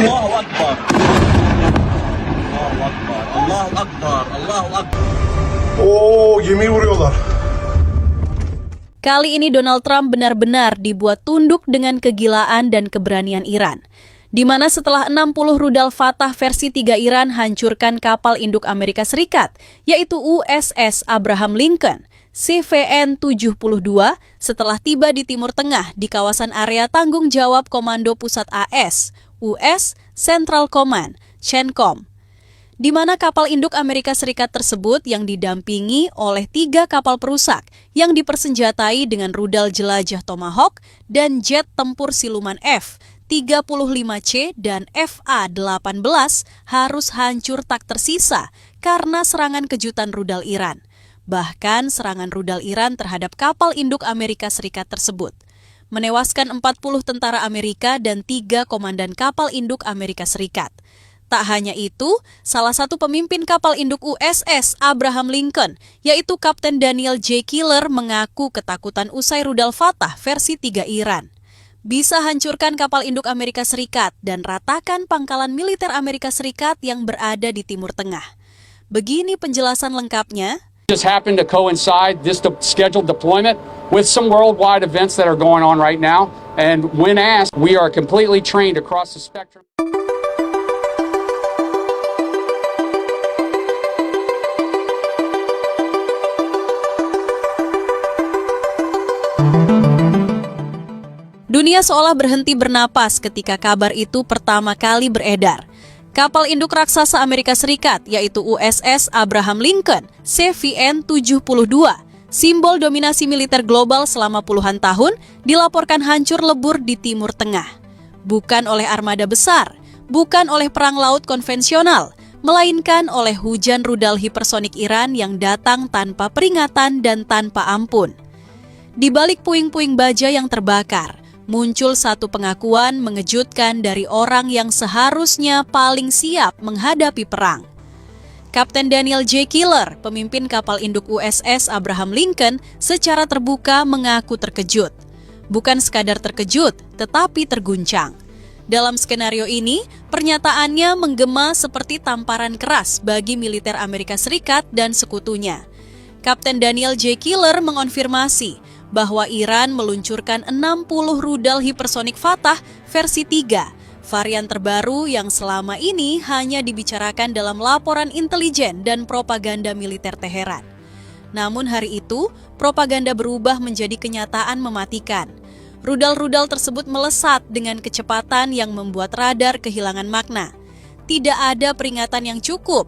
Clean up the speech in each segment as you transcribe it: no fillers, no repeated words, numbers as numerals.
Allahu Akbar. Allahu Akbar. Allahu Akbar. Allahu Akbar. Oo, gemi vuruyorlar. Kali ini Donald Trump benar-benar dibuat tunduk dengan kegilaan dan keberanian Iran. Di mana setelah 60 rudal Fatah versi 3 Iran hancurkan kapal induk Amerika Serikat, yaitu USS Abraham Lincoln, CVN-72, setelah tiba di Timur Tengah di kawasan area tanggung jawab Komando Pusat AS, US Central Command, CENTCOM, di mana kapal induk Amerika Serikat tersebut yang didampingi oleh 3 kapal perusak yang dipersenjatai dengan rudal jelajah Tomahawk dan jet tempur siluman F-35C dan FA-18 harus hancur tak tersisa karena serangan kejutan rudal Iran. Bahkan serangan rudal Iran terhadap kapal induk Amerika Serikat tersebut menewaskan 40 tentara Amerika dan 3 komandan kapal induk Amerika Serikat. Tak hanya itu, salah satu pemimpin kapal induk USS Abraham Lincoln, yaitu Kapten Daniel J. Killer, mengaku ketakutan usai rudal Fatah versi 3 Iran. Bisa hancurkan kapal induk Amerika Serikat dan ratakan pangkalan militer Amerika Serikat yang berada di Timur Tengah. Begini penjelasan lengkapnya. Just happened to coincide this scheduled deployment with some worldwide events that are going on right now. And when asked, we are completely trained across the spectrum. Dunia seolah berhenti bernapas ketika kabar itu pertama kali beredar. Kapal induk raksasa Amerika Serikat, yaitu USS Abraham Lincoln, CVN-72, simbol dominasi militer global selama puluhan tahun, dilaporkan hancur lebur di Timur Tengah. Bukan oleh armada besar, bukan oleh perang laut konvensional, melainkan oleh hujan rudal hipersonik Iran yang datang tanpa peringatan dan tanpa ampun. Di balik puing-puing baja yang terbakar, muncul satu pengakuan mengejutkan dari orang yang seharusnya paling siap menghadapi perang. Kapten Daniel J. Killer, pemimpin kapal induk USS Abraham Lincoln, secara terbuka mengaku terkejut. Bukan sekadar terkejut, tetapi terguncang. Dalam skenario ini, pernyataannya menggema seperti tamparan keras bagi militer Amerika Serikat dan sekutunya. Kapten Daniel J. Killer mengonfirmasi bahwa Iran meluncurkan 60 rudal hipersonik Fatah versi 3, varian terbaru yang selama ini hanya dibicarakan dalam laporan intelijen dan propaganda militer Teheran. Namun hari itu, propaganda berubah menjadi kenyataan mematikan. Rudal-rudal tersebut melesat dengan kecepatan yang membuat radar kehilangan makna. Tidak ada peringatan yang cukup,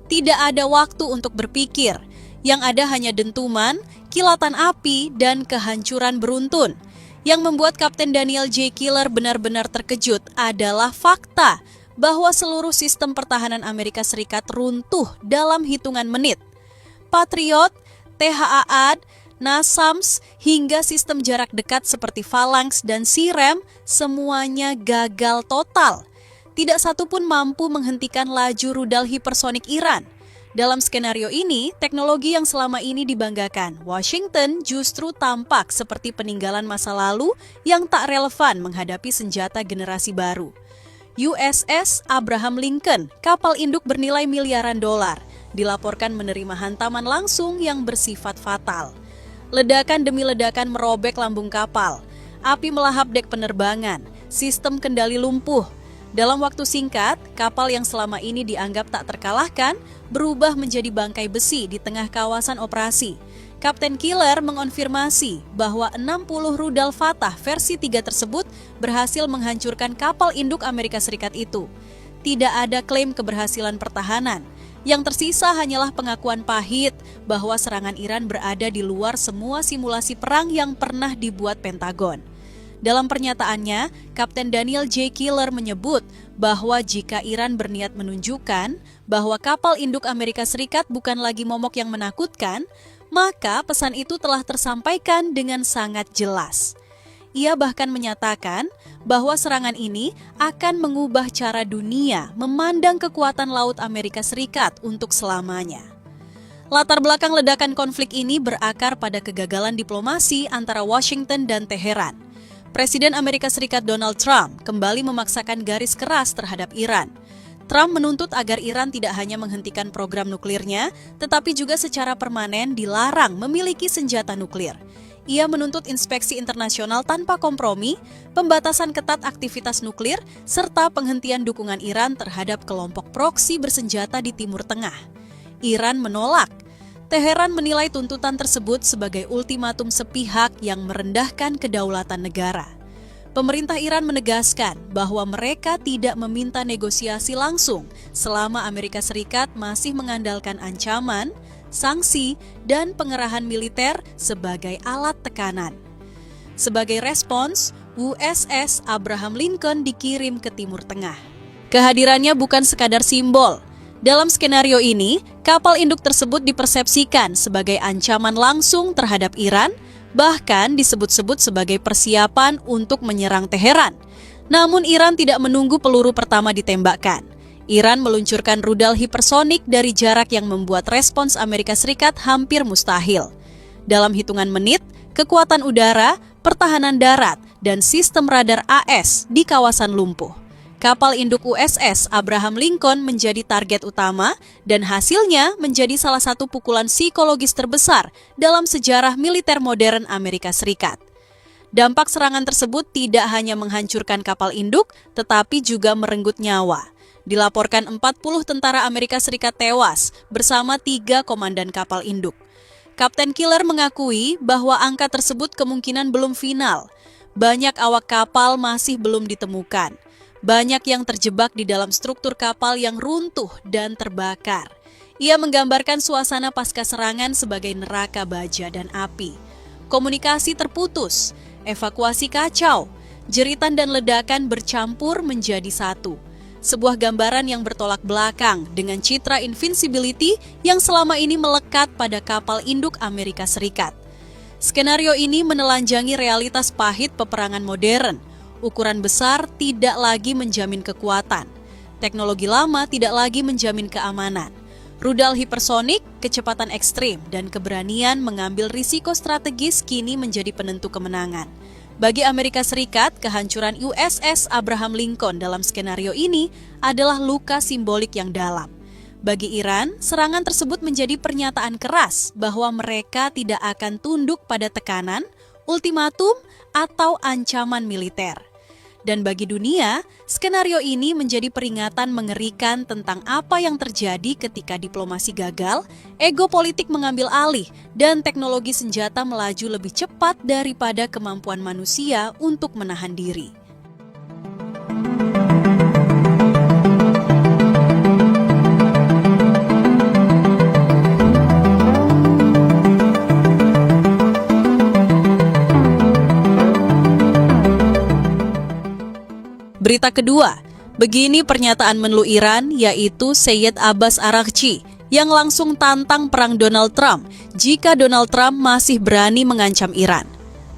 tidak ada waktu untuk berpikir. Yang ada hanya dentuman, kilatan api, dan kehancuran beruntun. Yang membuat Kapten Daniel J. Killer benar-benar terkejut adalah fakta bahwa seluruh sistem pertahanan Amerika Serikat runtuh dalam hitungan menit. Patriot, THAAD, NASAMS, hingga sistem jarak dekat seperti Phalanx dan SIREM semuanya gagal total. Tidak satu pun mampu menghentikan laju rudal hipersonik Iran. Dalam skenario ini, teknologi yang selama ini dibanggakan Washington justru tampak seperti peninggalan masa lalu yang tak relevan menghadapi senjata generasi baru. USS Abraham Lincoln, kapal induk bernilai miliaran dolar, dilaporkan menerima hantaman langsung yang bersifat fatal. Ledakan demi ledakan merobek lambung kapal, api melahap dek penerbangan, sistem kendali lumpuh. Dalam waktu singkat, kapal yang selama ini dianggap tak terkalahkan berubah menjadi bangkai besi di tengah kawasan operasi. Kapten Killer mengonfirmasi bahwa 60 rudal Fatah versi 3 tersebut berhasil menghancurkan kapal induk Amerika Serikat itu. Tidak ada klaim keberhasilan pertahanan. Yang tersisa hanyalah pengakuan pahit bahwa serangan Iran berada di luar semua simulasi perang yang pernah dibuat Pentagon. Dalam pernyataannya, Kapten Daniel J. Killer menyebut bahwa jika Iran berniat menunjukkan bahwa kapal induk Amerika Serikat bukan lagi momok yang menakutkan, maka pesan itu telah tersampaikan dengan sangat jelas. Ia bahkan menyatakan bahwa serangan ini akan mengubah cara dunia memandang kekuatan laut Amerika Serikat untuk selamanya. Latar belakang ledakan konflik ini berakar pada kegagalan diplomasi antara Washington dan Teheran. Presiden Amerika Serikat Donald Trump kembali memaksakan garis keras terhadap Iran. Trump menuntut agar Iran tidak hanya menghentikan program nuklirnya, tetapi juga secara permanen dilarang memiliki senjata nuklir. Ia menuntut inspeksi internasional tanpa kompromi, pembatasan ketat aktivitas nuklir, serta penghentian dukungan Iran terhadap kelompok proksi bersenjata di Timur Tengah. Iran menolak. Teheran menilai tuntutan tersebut sebagai ultimatum sepihak yang merendahkan kedaulatan negara. Pemerintah Iran menegaskan bahwa mereka tidak meminta negosiasi langsung selama Amerika Serikat masih mengandalkan ancaman, sanksi, dan pengerahan militer sebagai alat tekanan. Sebagai respons, USS Abraham Lincoln dikirim ke Timur Tengah. Kehadirannya bukan sekadar simbol. Dalam skenario ini, kapal induk tersebut dipersepsikan sebagai ancaman langsung terhadap Iran, bahkan disebut-sebut sebagai persiapan untuk menyerang Teheran. Namun Iran tidak menunggu peluru pertama ditembakkan. Iran meluncurkan rudal hipersonik dari jarak yang membuat respons Amerika Serikat hampir mustahil. Dalam hitungan menit, kekuatan udara, pertahanan darat, dan sistem radar AS di kawasan lumpuh. Kapal induk USS Abraham Lincoln menjadi target utama dan hasilnya menjadi salah satu pukulan psikologis terbesar dalam sejarah militer modern Amerika Serikat. Dampak serangan tersebut tidak hanya menghancurkan kapal induk, tetapi juga merenggut nyawa. Dilaporkan 40 tentara Amerika Serikat tewas bersama 3 komandan kapal induk. Kapten Killer mengakui bahwa angka tersebut kemungkinan belum final. Banyak awak kapal masih belum ditemukan. Banyak yang terjebak di dalam struktur kapal yang runtuh dan terbakar. Ia menggambarkan suasana pasca serangan sebagai neraka baja dan api. Komunikasi terputus, evakuasi kacau, jeritan dan ledakan bercampur menjadi satu. Sebuah gambaran yang bertolak belakang dengan citra invincibility yang selama ini melekat pada kapal induk Amerika Serikat. Skenario ini menelanjangi realitas pahit peperangan modern. Ukuran besar tidak lagi menjamin kekuatan. Teknologi lama tidak lagi menjamin keamanan. Rudal hipersonik, kecepatan ekstrim, dan keberanian mengambil risiko strategis kini menjadi penentu kemenangan. Bagi Amerika Serikat, kehancuran USS Abraham Lincoln dalam skenario ini adalah luka simbolik yang dalam. Bagi Iran, serangan tersebut menjadi pernyataan keras bahwa mereka tidak akan tunduk pada tekanan, ultimatum, atau ancaman militer. Dan bagi dunia, skenario ini menjadi peringatan mengerikan tentang apa yang terjadi ketika diplomasi gagal, ego politik mengambil alih, dan teknologi senjata melaju lebih cepat daripada kemampuan manusia untuk menahan diri. Berita kedua, begini pernyataan Menlu Iran yaitu Sayyid Abbas Araghchi yang langsung tantang perang Donald Trump jika Donald Trump masih berani mengancam Iran.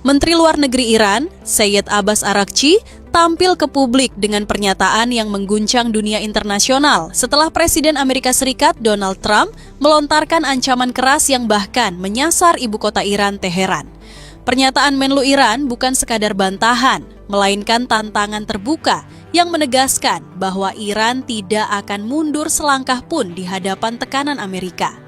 Menteri Luar Negeri Iran, Sayyid Abbas Araghchi, tampil ke publik dengan pernyataan yang mengguncang dunia internasional setelah Presiden Amerika Serikat Donald Trump melontarkan ancaman keras yang bahkan menyasar ibu kota Iran, Teheran. Pernyataan Menlu Iran bukan sekadar bantahan, melainkan tantangan terbuka yang menegaskan bahwa Iran tidak akan mundur selangkah pun di hadapan tekanan Amerika.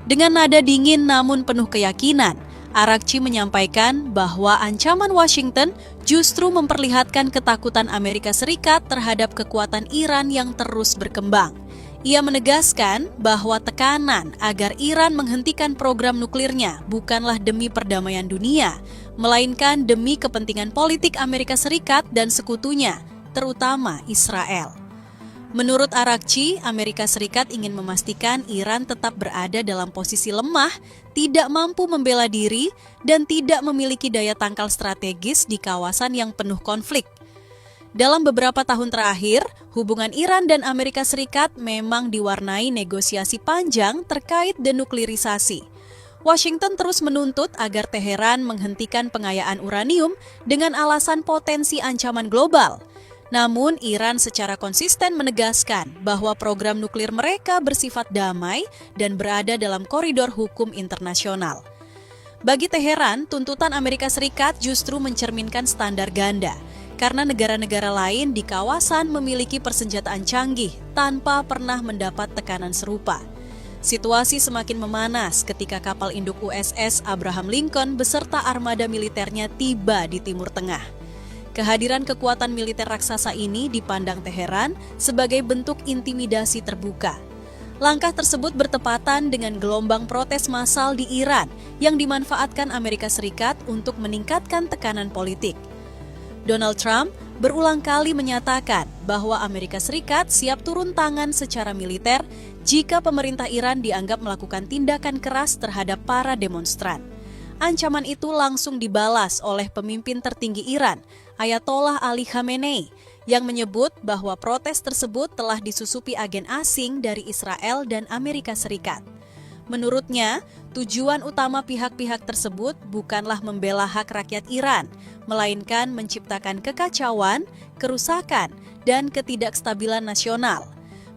Dengan nada dingin namun penuh keyakinan, Araghchi menyampaikan bahwa ancaman Washington justru memperlihatkan ketakutan Amerika Serikat terhadap kekuatan Iran yang terus berkembang. Ia menegaskan bahwa tekanan agar Iran menghentikan program nuklirnya bukanlah demi perdamaian dunia, melainkan demi kepentingan politik Amerika Serikat dan sekutunya, terutama Israel. Menurut Araghchi, Amerika Serikat ingin memastikan Iran tetap berada dalam posisi lemah, tidak mampu membela diri, dan tidak memiliki daya tangkal strategis di kawasan yang penuh konflik. Dalam beberapa tahun terakhir, hubungan Iran dan Amerika Serikat memang diwarnai negosiasi panjang terkait denuklirisasi. Washington terus menuntut agar Teheran menghentikan pengayaan uranium dengan alasan potensi ancaman global. Namun, Iran secara konsisten menegaskan bahwa program nuklir mereka bersifat damai dan berada dalam koridor hukum internasional. Bagi Teheran, tuntutan Amerika Serikat justru mencerminkan standar ganda, karena negara-negara lain di kawasan memiliki persenjataan canggih tanpa pernah mendapat tekanan serupa. Situasi semakin memanas ketika kapal induk USS Abraham Lincoln beserta armada militernya tiba di Timur Tengah. Kehadiran kekuatan militer raksasa ini dipandang Teheran sebagai bentuk intimidasi terbuka. Langkah tersebut bertepatan dengan gelombang protes massal di Iran yang dimanfaatkan Amerika Serikat untuk meningkatkan tekanan politik. Donald Trump berulang kali menyatakan bahwa Amerika Serikat siap turun tangan secara militer jika pemerintah Iran dianggap melakukan tindakan keras terhadap para demonstran. Ancaman itu langsung dibalas oleh pemimpin tertinggi Iran, Ayatollah Ali Khamenei, yang menyebut bahwa protes tersebut telah disusupi agen asing dari Israel dan Amerika Serikat. Menurutnya, tujuan utama pihak-pihak tersebut bukanlah membela hak rakyat Iran, melainkan menciptakan kekacauan, kerusakan, dan ketidakstabilan nasional.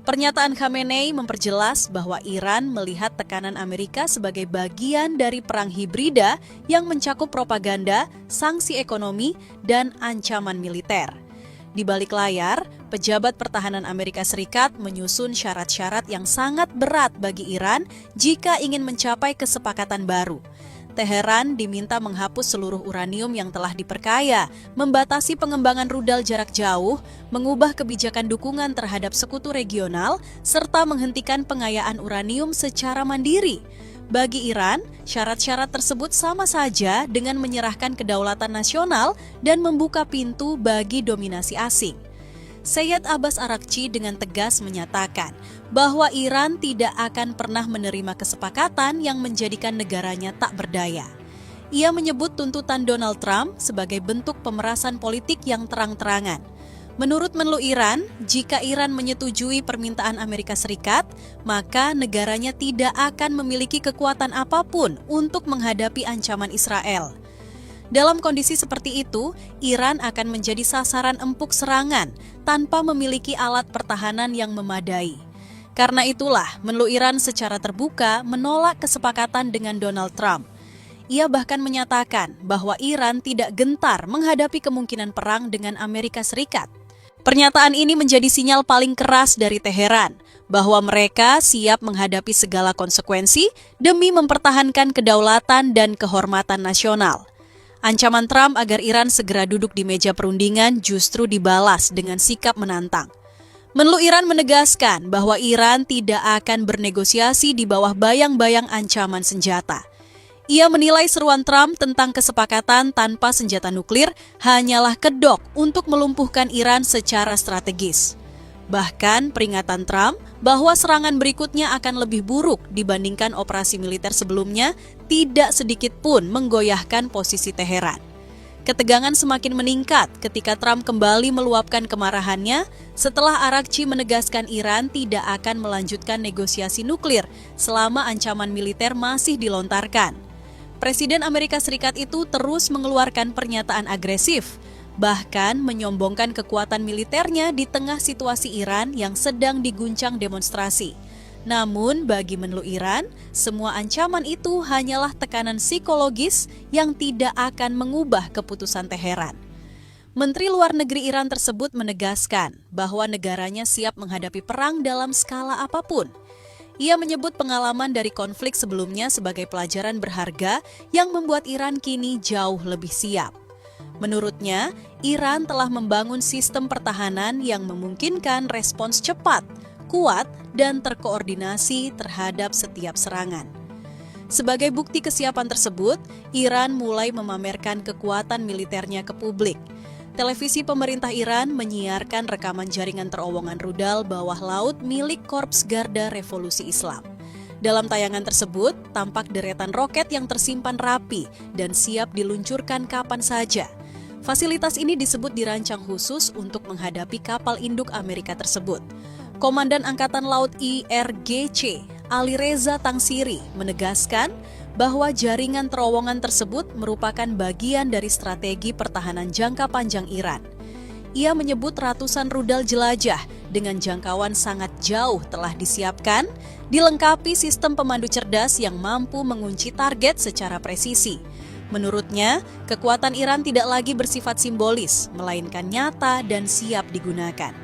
Pernyataan Khamenei memperjelas bahwa Iran melihat tekanan Amerika sebagai bagian dari perang hibrida yang mencakup propaganda, sanksi ekonomi, dan ancaman militer. Di balik layar, pejabat pertahanan Amerika Serikat menyusun syarat-syarat yang sangat berat bagi Iran jika ingin mencapai kesepakatan baru. Teheran diminta menghapus seluruh uranium yang telah diperkaya, membatasi pengembangan rudal jarak jauh, mengubah kebijakan dukungan terhadap sekutu regional, serta menghentikan pengayaan uranium secara mandiri. Bagi Iran, syarat-syarat tersebut sama saja dengan menyerahkan kedaulatan nasional dan membuka pintu bagi dominasi asing. Sayyid Abbas Araghchi dengan tegas menyatakan bahwa Iran tidak akan pernah menerima kesepakatan yang menjadikan negaranya tak berdaya. Ia menyebut tuntutan Donald Trump sebagai bentuk pemerasan politik yang terang-terangan. Menurut Menlu Iran, jika Iran menyetujui permintaan Amerika Serikat, maka negaranya tidak akan memiliki kekuatan apapun untuk menghadapi ancaman Israel. Dalam kondisi seperti itu, Iran akan menjadi sasaran empuk serangan tanpa memiliki alat pertahanan yang memadai. Karena itulah, Menlu Iran secara terbuka menolak kesepakatan dengan Donald Trump. Ia bahkan menyatakan bahwa Iran tidak gentar menghadapi kemungkinan perang dengan Amerika Serikat. Pernyataan ini menjadi sinyal paling keras dari Teheran bahwa mereka siap menghadapi segala konsekuensi demi mempertahankan kedaulatan dan kehormatan nasional. Ancaman Trump agar Iran segera duduk di meja perundingan justru dibalas dengan sikap menantang. Menlu Iran menegaskan bahwa Iran tidak akan bernegosiasi di bawah bayang-bayang ancaman senjata. Ia menilai seruan Trump tentang kesepakatan tanpa senjata nuklir hanyalah kedok untuk melumpuhkan Iran secara strategis. Bahkan peringatan Trump bahwa serangan berikutnya akan lebih buruk dibandingkan operasi militer sebelumnya tidak sedikit pun menggoyahkan posisi Teheran. Ketegangan semakin meningkat ketika Trump kembali meluapkan kemarahannya setelah Araghchi menegaskan Iran tidak akan melanjutkan negosiasi nuklir selama ancaman militer masih dilontarkan. Presiden Amerika Serikat itu terus mengeluarkan pernyataan agresif, bahkan menyombongkan kekuatan militernya di tengah situasi Iran yang sedang diguncang demonstrasi. Namun bagi Menlu Iran, semua ancaman itu hanyalah tekanan psikologis yang tidak akan mengubah keputusan Teheran. Menteri Luar Negeri Iran tersebut menegaskan bahwa negaranya siap menghadapi perang dalam skala apapun. Ia menyebut pengalaman dari konflik sebelumnya sebagai pelajaran berharga yang membuat Iran kini jauh lebih siap. Menurutnya, Iran telah membangun sistem pertahanan yang memungkinkan respons cepat, kuat, dan terkoordinasi terhadap setiap serangan. Sebagai bukti kesiapan tersebut, Iran mulai memamerkan kekuatan militernya ke publik. Televisi pemerintah Iran menyiarkan rekaman jaringan terowongan rudal bawah laut milik Korps Garda Revolusi Islam. Dalam tayangan tersebut, tampak deretan roket yang tersimpan rapi dan siap diluncurkan kapan saja. Fasilitas ini disebut dirancang khusus untuk menghadapi kapal induk Amerika tersebut. Komandan Angkatan Laut IRGC, Ali Reza Tangsiri, menegaskan bahwa jaringan terowongan tersebut merupakan bagian dari strategi pertahanan jangka panjang Iran. Ia menyebut ratusan rudal jelajah dengan jangkauan sangat jauh telah disiapkan, dilengkapi sistem pemandu cerdas yang mampu mengunci target secara presisi. Menurutnya, kekuatan Iran tidak lagi bersifat simbolis, melainkan nyata dan siap digunakan.